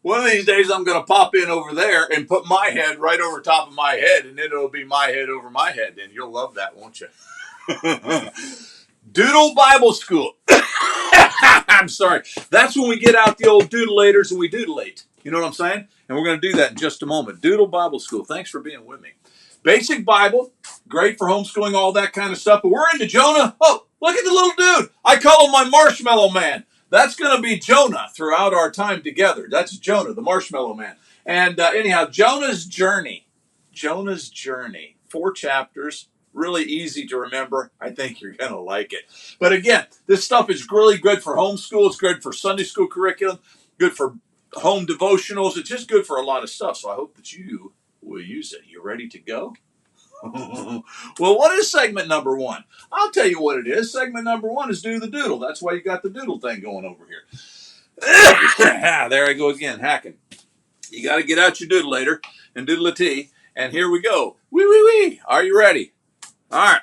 One of these days I'm going to pop in over there and put my head right over top of my head, and then it'll be my head over my head. And you'll love that, won't you? Doodle Bible School. I'm sorry. That's when we get out the old doodleators and we doodleate. You know what I'm saying? And we're going to do that in just a moment. Doodle Bible School. Thanks for being with me. Basic Bible, great for homeschooling, all that kind of stuff. But we're into Jonah. Oh, look at the little dude. I call him my marshmallow man. That's going to be Jonah throughout our time together. That's Jonah, the marshmallow man. And anyhow, Jonah's journey. Jonah's journey. 4 chapters. Really easy to remember. I think you're going to like it. But again, this stuff is really good for homeschool. It's good for Sunday school curriculum. Good for home devotionals. It's just good for a lot of stuff. So I hope that you will use it. You ready to go? Well, what is segment number 1? I'll tell you what it is. Segment number 1 is do the doodle. That's why you got the doodle thing going over here. There I go again, hacking. You got to get out your doodleator and doodle-a-tee. And here we go. Wee, wee, wee. Are you ready? All right.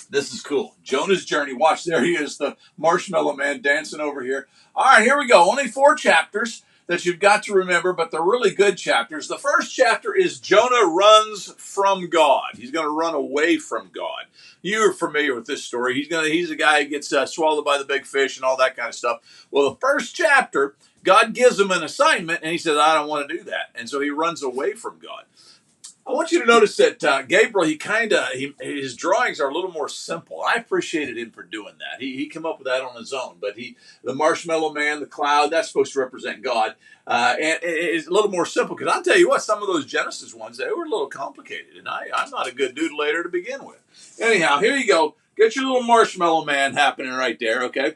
This is cool. Jonah's journey. Watch, there he is, the marshmallow man dancing over here. All right, here we go. Only 4 chapters that you've got to remember, but they're really good chapters. The first chapter is Jonah runs from God. He's going to run away from God. You're familiar with this story. He's a guy who gets swallowed by the big fish and all that kind of stuff. Well, the first chapter, God gives him an assignment, and he says, I don't want to do that. And so he runs away from God. I want you to notice that Gabriel, his drawings are a little more simple. I appreciated him for doing that. He came up with that on his own. But the marshmallow man, the cloud, that's supposed to represent God. And it's a little more simple. Because I'll tell you what, some of those Genesis ones, they were a little complicated. And I'm not a good doodleator to begin with. Anyhow, here you go. Get your little marshmallow man happening right there, okay?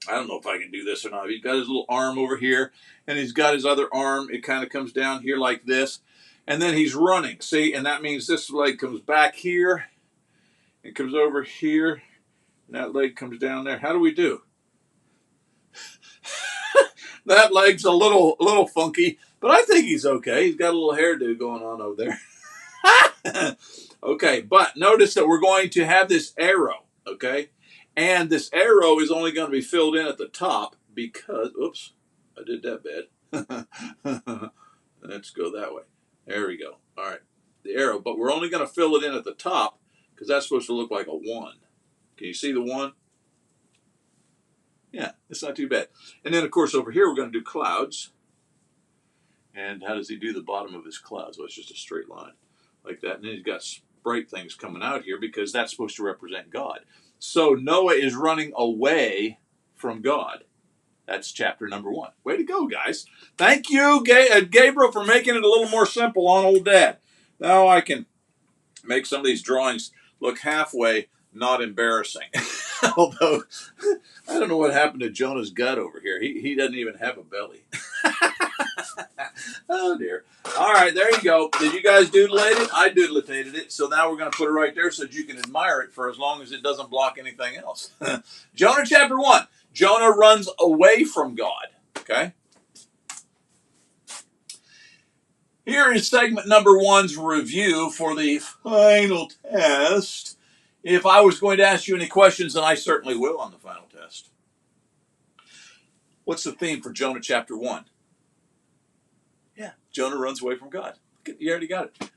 I don't know if I can do this or not. He's got his little arm over here. And he's got his other arm. It kind of comes down here like this. And then he's running, see? And that means this leg comes back here. It comes over here. And that leg comes down there. How do we do? That leg's a little funky, but I think he's okay. He's got a little hairdo going on over there. Okay, but notice that we're going to have this arrow, okay? And this arrow is only going to be filled in at the top because, oops, I did that bad. Let's go that way. There we go. All right. The arrow. But we're only going to fill it in at the top because that's supposed to look like a 1. Can you see the 1? Yeah, it's not too bad. And then, of course, over here we're going to do clouds. And how does he do the bottom of his clouds? Well, it's just a straight line like that. And then he's got bright things coming out here because that's supposed to represent God. So Noah is running away from God. That's chapter number 1. Way to go, guys. Thank you, Gabriel, for making it a little more simple on old Dad. Now I can make some of these drawings look halfway not embarrassing. Although, I don't know what happened to Jonah's gut over here. He doesn't even have a belly. Oh, dear. All right, there you go. Did you guys doodleate it? I doodleated it. So now we're going to put it right there so that you can admire it for as long as it doesn't block anything else. Jonah chapter 1. Jonah runs away from God. Okay? Here is segment number 1's review for the final test. If I was going to ask you any questions, then I certainly will on the final test. What's the theme for Jonah chapter 1? Yeah, Jonah runs away from God. You already got it.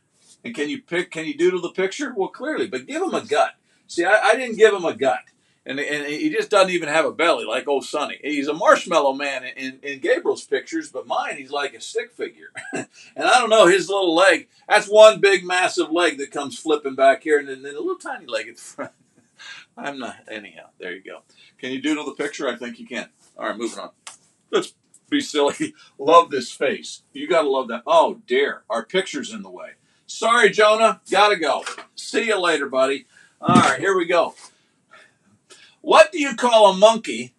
And can you doodle the picture? Well, clearly, but give him a gut. See, I didn't give him a gut. And he just doesn't even have a belly like old Sonny. He's a marshmallow man in Gabriel's pictures, but mine, he's like a stick figure. And I don't know, his little leg, that's one big, massive leg that comes flipping back here, and then a little tiny leg at the front. I'm not, anyhow, there you go. Can you doodle the picture? I think you can. All right, moving on. Let's be silly. Love this face. You got to love that. Oh, dear, our picture's in the way. Sorry, Jonah, gotta go. See you later, buddy. All right, here we go. What do you call a monkey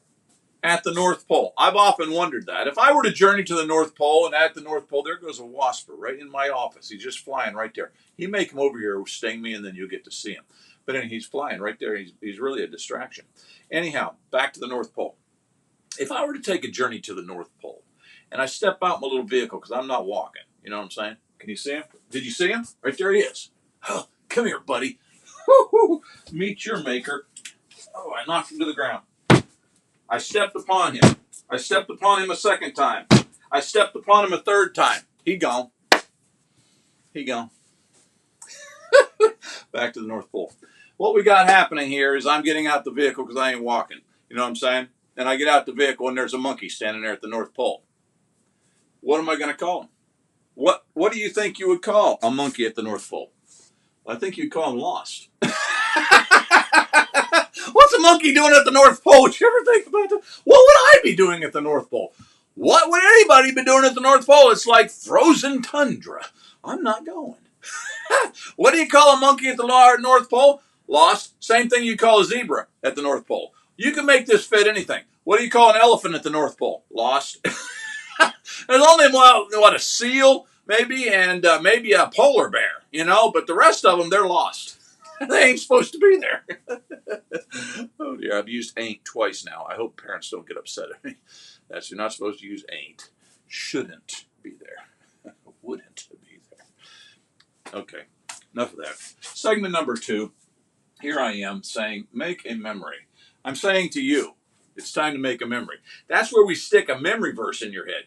at the North Pole? I've often wondered that. If I were to journey to the North Pole, and at the North Pole, there goes a wasper right in my office. He's just flying right there. He may come over here, sting me, and then you'll get to see him. But anyway, he's flying right there. He's really a distraction. Anyhow, back to the North Pole. If I were to take a journey to the North Pole, and I step out my little vehicle, because I'm not walking, you know what I'm saying? Can you see him? Did you see him? Right there he is. Oh, come here, buddy. Meet your maker. Oh, I knocked him to the ground. I stepped upon him. I stepped upon him a second time. I stepped upon him a third time. He gone. He gone. Back to the North Pole. What we got happening here is I'm getting out the vehicle because I ain't walking. You know what I'm saying? And I get out the vehicle and there's a monkey standing there at the North Pole. What am I going to call him? What do you think you would call a monkey at the North Pole? I think you'd call him lost. What's a monkey doing at the North Pole? Did you ever think about that? What would I be doing at the North Pole? What would anybody be doing at the North Pole? It's like frozen tundra. I'm not going. What do you call a monkey at the North Pole? Lost. Same thing you call a zebra at the North Pole. You can make this fit anything. What do you call an elephant at the North Pole? Lost. There's only, a seal, maybe, and maybe a polar bear, but the rest of them, they're lost. They ain't supposed to be there. Oh, dear, I've used ain't twice now. I hope parents don't get upset at me. You're not supposed to use ain't. Shouldn't be there. Wouldn't be there. Okay, enough of that. Segment number 2. Here I am saying, make a memory. I'm saying to you, it's time to make a memory. That's where we stick a memory verse in your head.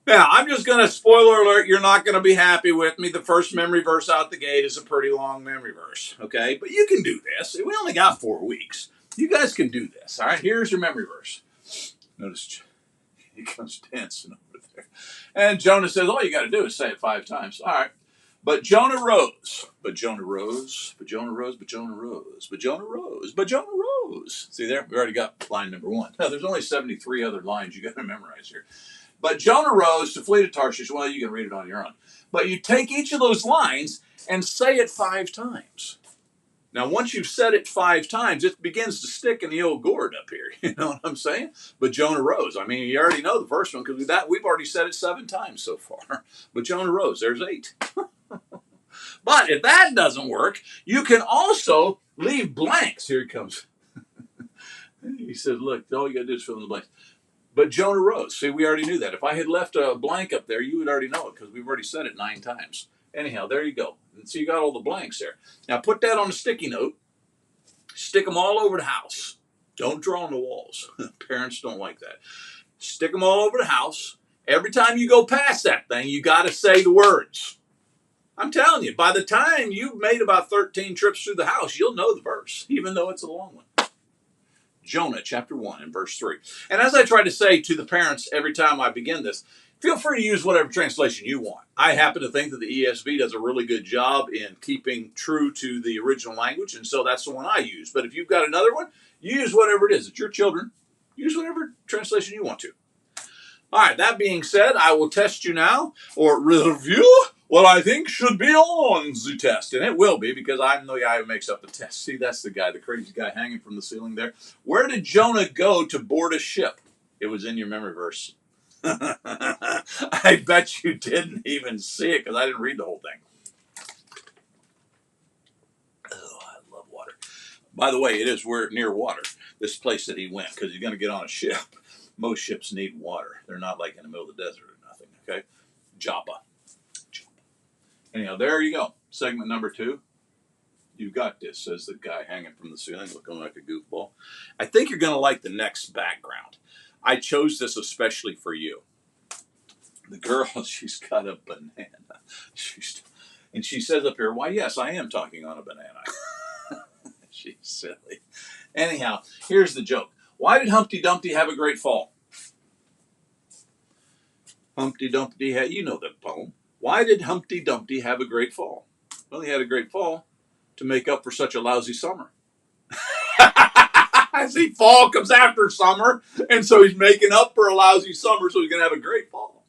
Now, I'm just going to, spoiler alert, you're not going to be happy with me. The first memory verse out the gate is a pretty long memory verse, okay? But you can do this. We only got 4 weeks. You guys can do this, all right? Here's your memory verse. Notice he comes dancing over there. And Jonah says, all you got to do is say it 5 times. All right. But Jonah rose. But Jonah rose. But Jonah rose. But Jonah rose. But Jonah rose. But Jonah rose. See there? We already got line number 1. Now, there's only 73 other lines you got to memorize here. But Jonah rose to flee to Tarshish. Well, you can read it on your own. But you take each of those lines and say it 5 times. Now, once you've said it 5 times, it begins to stick in the old gourd up here. You know what I'm saying? But Jonah rose. I mean, you already know the first one because we've already said it 7 times so far. But Jonah rose. There's 8. But if that doesn't work, you can also leave blanks. Here he comes. He said, look, all you got to do is fill in the blanks. But Jonah rose. See, we already knew that. If I had left a blank up there, you would already know it because we've already said it 9 times. Anyhow, there you go. And so you got all the blanks there. Now put that on a sticky note. Stick them all over the house. Don't draw on the walls. Parents don't like that. Stick them all over the house. Every time you go past that thing, you got to say the words. I'm telling you, by the time you've made about 13 trips through the house, you'll know the verse, even though it's a long one. Jonah chapter 1 and verse 3. And as I try to say to the parents every time I begin this, feel free to use whatever translation you want. I happen to think that the ESV does a really good job in keeping true to the original language, and so that's the one I use. But if you've got another one, use whatever it is. It's your children. Use whatever translation you want to. All right, that being said, I will test you now, or review what I think should be on the test. And it will be, because I'm the guy who makes up the test. See, that's the guy, the crazy guy hanging from the ceiling there. Where did Jonah go to board a ship? It was in your memory verse. I bet you didn't even see it, because I didn't read the whole thing. Oh, I love water. By the way, it is near water, this place that he went, because he's going to get on a ship. Most ships need water. They're not like in the middle of the desert or nothing, okay? Joppa. Anyhow, there you go. Segment number 2. You got this, says the guy hanging from the ceiling looking like a goofball. I think you're going to like the next background. I chose this especially for you. The girl, she's got a banana. And she says up here, why, yes, I am talking on a banana. She's silly. Anyhow, here's the joke. Why did Humpty Dumpty have a great fall? Humpty Dumpty had, you know the poem. Why did Humpty Dumpty have a great fall? Well, he had a great fall to make up for such a lousy summer. See, fall comes after summer, and so he's making up for a lousy summer, so he's going to have a great fall.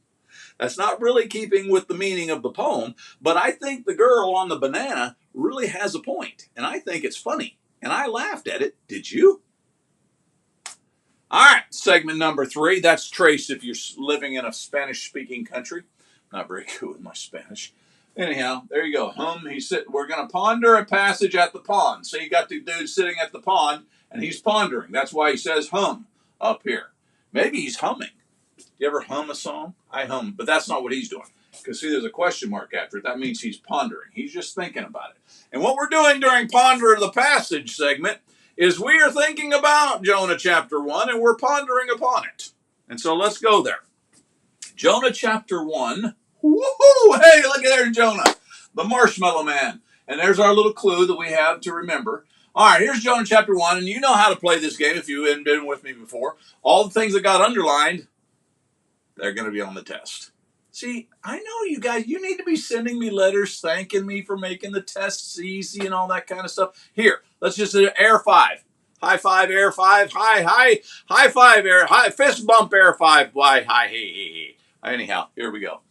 That's not really keeping with the meaning of the poem, but I think the girl on the banana really has a point, and I think it's funny, and I laughed at it. Did you? All right, segment number 3. That's Trace if you're living in a Spanish-speaking country. Not very good with my Spanish. Anyhow, there you go. We're going to ponder a passage at the pond. So you got the dude sitting at the pond, and he's pondering. That's why he says hum up here. Maybe he's humming. You ever hum a song? I hum, but that's not what he's doing. Because, see, there's a question mark after it. That means he's pondering. He's just thinking about it. And what we're doing during Ponder the Passage segment is we are thinking about Jonah chapter 1, and we're pondering upon it. And so let's go there. Jonah chapter 1. Woohoo! Hey, look at there, Jonah, the marshmallow man. And there's our little clue that we have to remember. All right, here's Jonah chapter 1, and you know how to play this game if you haven't been with me before. All the things that got underlined, they're going to be on the test. See, I know you guys, you need to be sending me letters thanking me for making the tests easy and all that kind of stuff. Here, let's just do Air 5. High five, Air 5. High five, Air. High fist bump, Air 5. Why, hi, hey. Anyhow, here we go.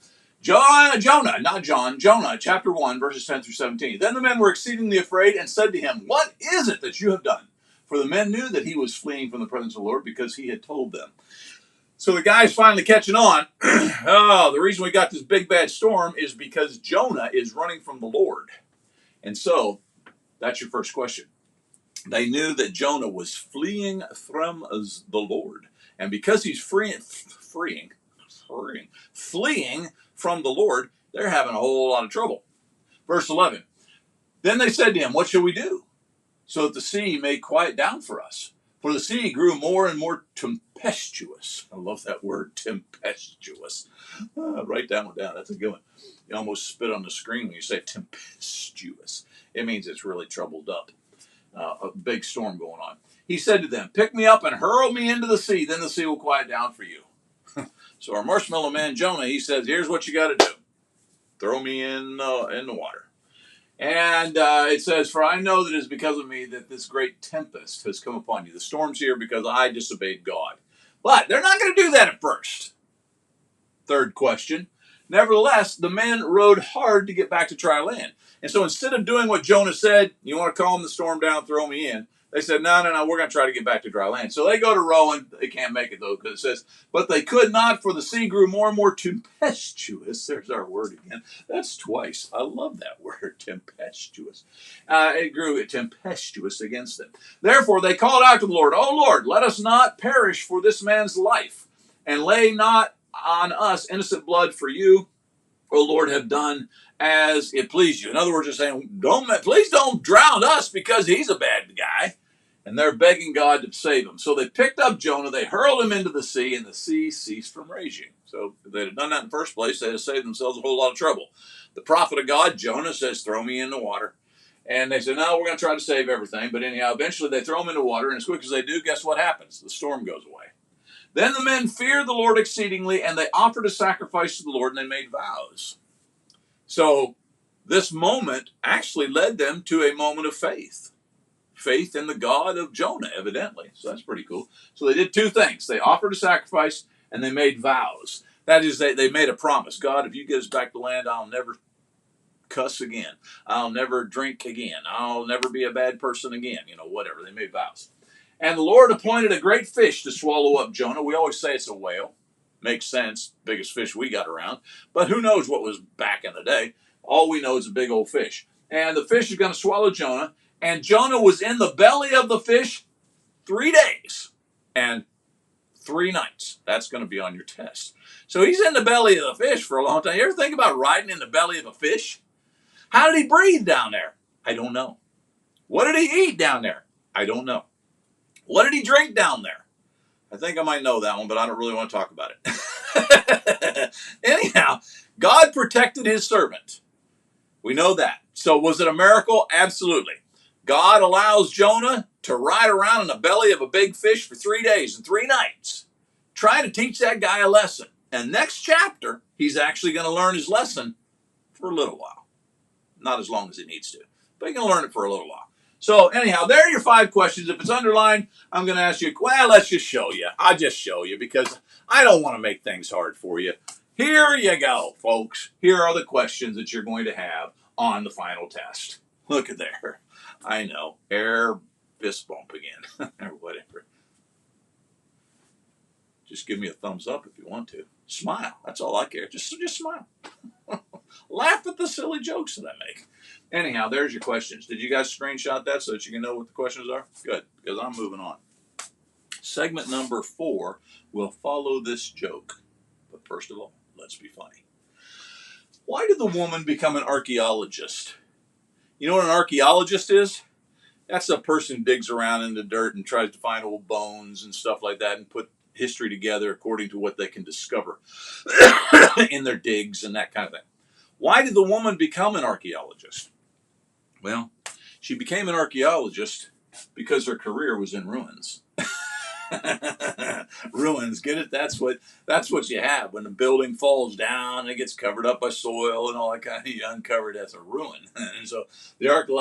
Jonah, chapter 1, verses 10 through 17. Then the men were exceedingly afraid and said to him, "What is it that you have done?" For the men knew that he was fleeing from the presence of the Lord because he had told them. So the guy's finally catching on. Oh, the reason we got this big bad storm is because Jonah is running from the Lord. And so, that's your first question. They knew that Jonah was fleeing from the Lord. And because he's fleeing from the Lord, they're having a whole lot of trouble. Verse 11. Then they said to him, "What shall we do, so that the sea may quiet down for us? For the sea grew more and more tempestuous." I love that word, tempestuous. Write that one down. That's a good one. You almost spit on the screen when you say tempestuous. It means it's really troubled up. A big storm going on. He said to them, "Pick me up and hurl me into the sea, then the sea will quiet down for you." So our marshmallow man Jonah, he says, "Here's what you got to do. Throw me in the water." And it says, "For I know that it is because of me that this great tempest has come upon you. The storm's here because I disobeyed God." But they're not going to do that at first. Third question. Nevertheless, the men rowed hard to get back to dry land. And so instead of doing what Jonah said, "You want to calm the storm down, throw me in," they said, no, we're going to try to get back to dry land. So they go to rowing. They can't make it, though, because it says, "But they could not, for the sea grew more and more tempestuous." There's our word again. That's twice. I love that word, tempestuous. It grew tempestuous against them. Therefore, they called out to the Lord, "O Lord, let us not perish for this man's life, and lay not on us innocent blood, for you, O Lord, have done as it pleased you." In other words, they're saying, please don't drown us because he's a bad guy. And they're begging God to save him. So they picked up Jonah, they hurled him into the sea, and the sea ceased from raging. So if they'd have done that in the first place, they'd have saved themselves a whole lot of trouble. The prophet of God, Jonah, says, "Throw me in the water." And they said, "No, we're going to try to save everything." But anyhow, eventually they throw him in the water, and as quick as they do, guess what happens? The storm goes away. Then the men feared the Lord exceedingly, and they offered a sacrifice to the Lord, and they made vows. So this moment actually led them to a moment of faith. Faith in the God of Jonah, evidently. So that's pretty cool. So they did two things. They offered a sacrifice, and they made vows. That is, they made a promise. "God, if you get us back to land, I'll never cuss again. I'll never drink again. I'll never be a bad person again." Whatever. They made vows. And the Lord appointed a great fish to swallow up Jonah. We always say it's a whale. Makes sense. Biggest fish we got around. But who knows what was back in the day. All we know is a big old fish. And the fish is going to swallow Jonah. And Jonah was in the belly of the fish 3 days and 3 nights. That's going to be on your test. So he's in the belly of the fish for a long time. You ever think about riding in the belly of a fish? How did he breathe down there? I don't know. What did he eat down there? I don't know. What did he drink down there? I think I might know that one, but I don't really want to talk about it. Anyhow, God protected his servant. We know that. So was it a miracle? Absolutely. God allows Jonah to ride around in the belly of a big fish for 3 days and 3 nights, trying to teach that guy a lesson. And next chapter, he's actually going to learn his lesson for a little while. Not as long as he needs to, but he's going to learn it for a little while. So anyhow, there are your 5 questions. If it's underlined, I'm going to ask you, well, let's just show you. I'll just show you because I don't want to make things hard for you. Here you go, folks. Here are the questions that you're going to have on the final test. Look at there. I know. Air fist bump again. Or whatever. Just give me a thumbs up if you want to. Smile. That's all I care. Just smile. Laugh at the silly jokes that I make. Anyhow, there's your questions. Did you guys screenshot that so that you can know what the questions are? Good, because I'm moving on. Segment number 4 will follow this joke. But first of all, let's be funny. Why did the woman become an archaeologist? You know what an archaeologist is? That's a person who digs around in the dirt and tries to find old bones and stuff like that and put history together according to what they can discover in their digs and that kind of thing. Why did the woman become an archaeologist? Well, she became an archaeologist because her career was in ruins. Ruins, get it? That's what you have when the building falls down and it gets covered up by soil and all that kind of. You uncover it as a ruin. And so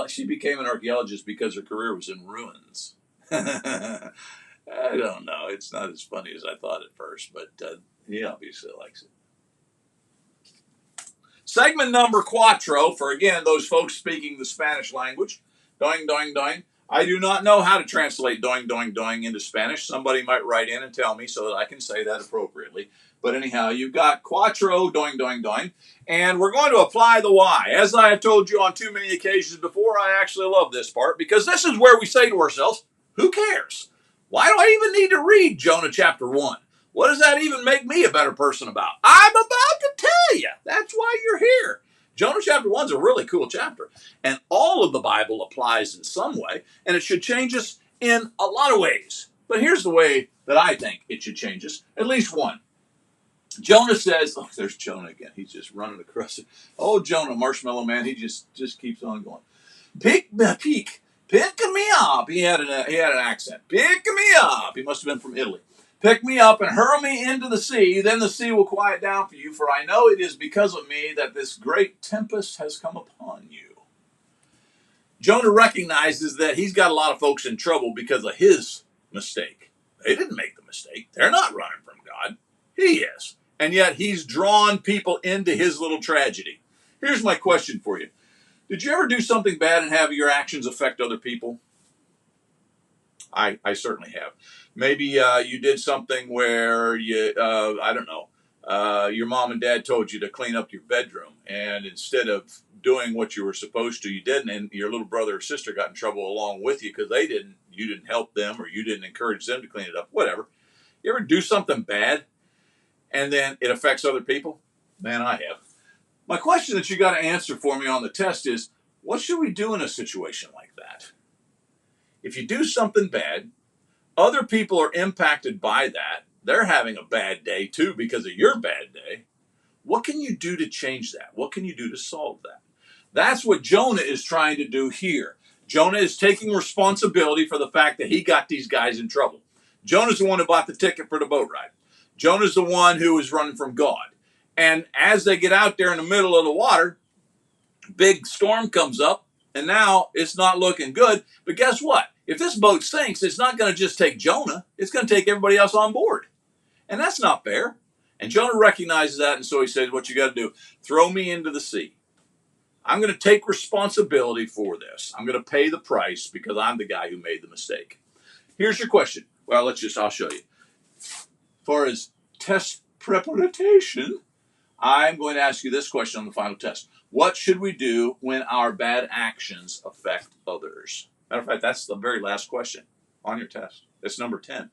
she became an archaeologist because her career was in ruins. I don't know. It's not as funny as I thought at first, but he obviously likes it. Segment number cuatro, for again those folks speaking the Spanish language. Doing, doing, doing. I do not know how to translate doing, doing, doing into Spanish. Somebody might write in and tell me so that I can say that appropriately. But anyhow, you've got cuatro, doing, doing, doing. And we're going to apply the why. As I have told you on too many occasions before, I actually love this part because this is where we say to ourselves, who cares? Why do I even need to read Jonah chapter 1? What does that even make me a better person about? I'm about to tell you. That's why you're here. Jonah chapter 1 is a really cool chapter. And all of the Bible applies in some way. And it should change us in a lot of ways. But here's the way that I think it should change us. At least one. Jonah says, oh, there's Jonah again. He's just running across it. Oh, Jonah, Marshmallow Man, he just keeps on going. Pick me up. He had an accent. Pick me up. He must have been from Italy. Pick me up and hurl me into the sea, then the sea will quiet down for you, for I know it is because of me that this great tempest has come upon you. Jonah recognizes that he's got a lot of folks in trouble because of his mistake. They didn't make the mistake. They're not running from God. He is. And yet he's drawn people into his little tragedy. Here's my question for you. Did you ever do something bad and have your actions affect other people? I certainly have. Maybe you did something where I don't know, your mom and dad told you to clean up your bedroom, and instead of doing what you were supposed to, you didn't, and your little brother or sister got in trouble along with you because you didn't help them or you didn't encourage them to clean it up, whatever. You ever do something bad and then it affects other people? Man, I have. My question that you got to answer for me on the test is, what should we do in a situation like that? If you do something bad, other people are impacted by that. They're having a bad day too because of your bad day. What can you do to change that? What can you do to solve that? That's what Jonah is trying to do here. Jonah is taking responsibility for the fact that he got these guys in trouble. Jonah's the one who bought the ticket for the boat ride. Jonah's the one who is running from God. And as they get out there in the middle of the water, big storm comes up, and now it's not looking good. But guess what? If this boat sinks, it's not going to just take Jonah. It's going to take everybody else on board. And that's not fair. And Jonah recognizes that, and so he says, what you got to do, throw me into the sea. I'm going to take responsibility for this. I'm going to pay the price because I'm the guy who made the mistake. Here's your question. Well, I'll show you. As far as test preparation, I'm going to ask you this question on the final test. What should we do when our bad actions affect others? Matter of fact, that's the very last question on your test. It's number 10.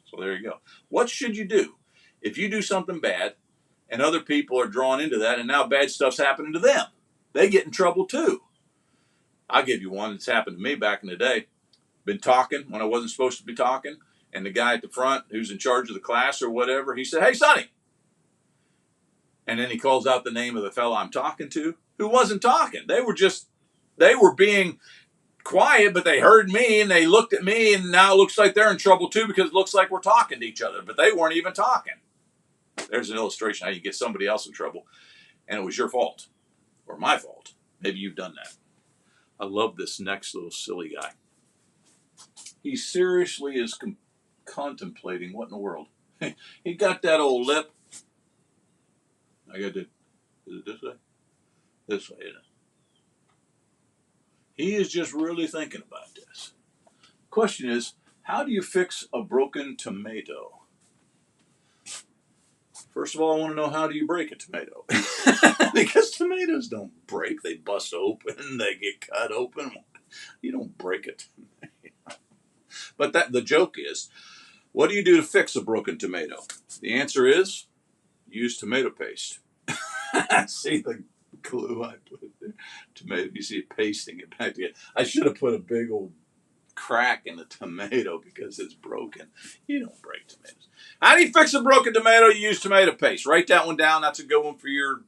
So there you go. What should you do if you do something bad and other people are drawn into that and now bad stuff's happening to them? They get in trouble too. I'll give you one that's happened to me back in the day. Been talking when I wasn't supposed to be talking, and the guy at the front who's in charge of the class or whatever, he said, "Hey, Sonny." And then he calls out the name of the fellow I'm talking to who wasn't talking. They were being quiet, but they heard me and they looked at me, and now it looks like they're in trouble too because it looks like we're talking to each other, but they weren't even talking. There's an illustration how you get somebody else in trouble, and it was your fault or my fault. Maybe you've done that. I love this next little silly guy. He seriously is contemplating what in the world. He got that old lip. I got to, is it this way? This way, isn't it? He is just really thinking about this. Question is, how do you fix a broken tomato? First of all, I want to know, how do you break a tomato? Because tomatoes don't break. They bust open. They get cut open. You don't break a tomato. But the joke is, what do you do to fix a broken tomato? The answer is, use tomato paste. See the glue I put there? Tomato, you see it pasting it back together. I should have put a big old crack in the tomato because it's broken. You don't break tomatoes. How do you fix a broken tomato? You use tomato paste. Write that one down. That's a good one for you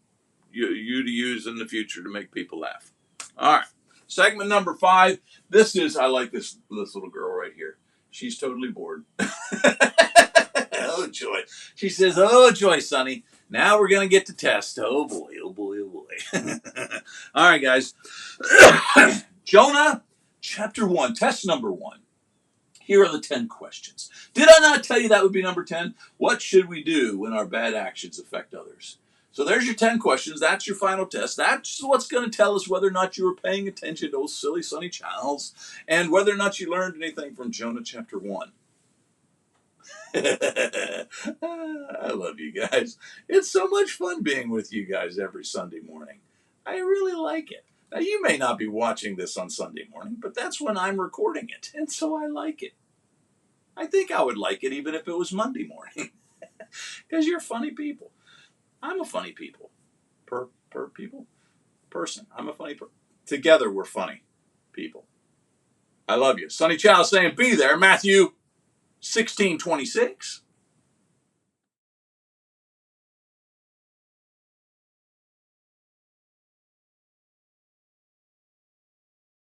to use in the future to make people laugh. All right. Segment number 5. I like this little girl right here. She's totally bored. Oh, joy. She says, oh, joy, Sonny. Now we're going to get to test. Oh, boy, oh, boy, oh, boy. All right, guys. Jonah, chapter 1, test number 1. Here are the 10 questions. Did I not tell you that would be number 10? What should we do when our bad actions affect others? So there's your 10 questions. That's your final test. That's what's going to tell us whether or not you were paying attention to those silly Sonny channels and whether or not you learned anything from Jonah chapter 1. I love you guys. It's so much fun being with you guys every Sunday morning. I really like it. Now, you may not be watching this on Sunday morning, but that's when I'm recording it, and so I like it. I think I would like it even if it was Monday morning, because you're funny people. I'm a funny people. Person. I'm a funny person. Together, we're funny people. I love you. Sonny Chow saying, be there. Matthew 16:26.